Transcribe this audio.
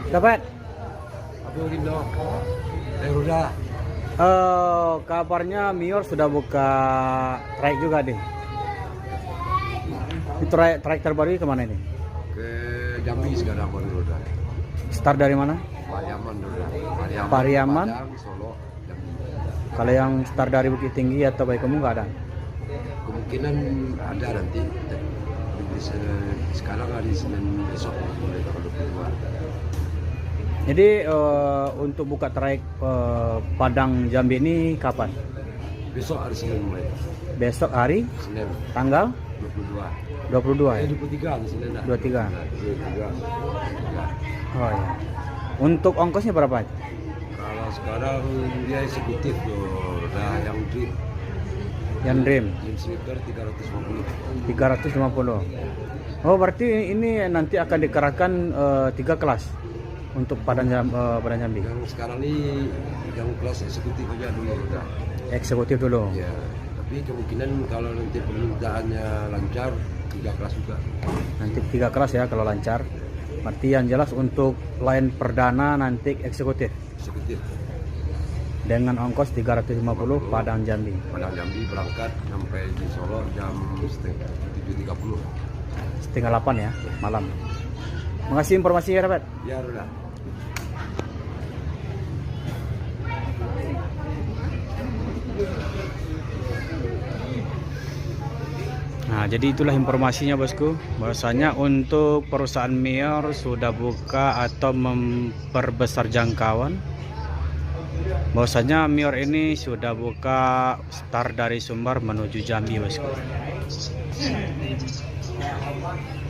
Dapat. Aku Rindo. Ruda. Kabarnya Mior sudah buka track juga deh. Itu track terbaru kemana ini? Ke Jambi sekarang baru Ruda. Start dari mana? Pariaman Ruda. Pariaman. Padang, Solo, Jambi. Kalau yang start dari Bukit Tinggi atau Baikamu nggak ada? Kemungkinan ada nanti. Sekarang hari Senin besok mulai tanggal 22. Jadi untuk buka track Padang Jambi ini kapan? Besok hari Senin mulai. Besok hari Senin tanggal 22. 22 ya? 23 hari Senin. 23. 23. Oh ya. Untuk ongkosnya berapa? Kalau sekarang dia eksekutif tuh, udah yang drip. Yang dream Dream Sweeper 350. 350. Oh berarti ini nanti akan dikerahkan 3 kelas untuk Padang Jambi. Yang sekarang ini yang kelas eksekutif aja dulu udah. Eksekutif dulu. Ya, tapi kemungkinan kalau nanti permintaannya lancar 3 kelas juga. Nanti 3 kelas ya kalau lancar. Berarti yang jelas untuk line perdana nanti eksekutif Eksekutif. dengan ongkos 350 Padang Jambi. Padang Jambi berangkat sampai di Solo jam 7.30. Setengah 8 ya malam. Makasih informasinya Dapat. Ya udah. Nah, jadi itulah informasinya bosku. Bahwasanya untuk perusahaan Mior sudah buka atau memperbesar jangkauan. Bahwasanya Mior ini sudah buka start dari Sumbar menuju Jambi bosku.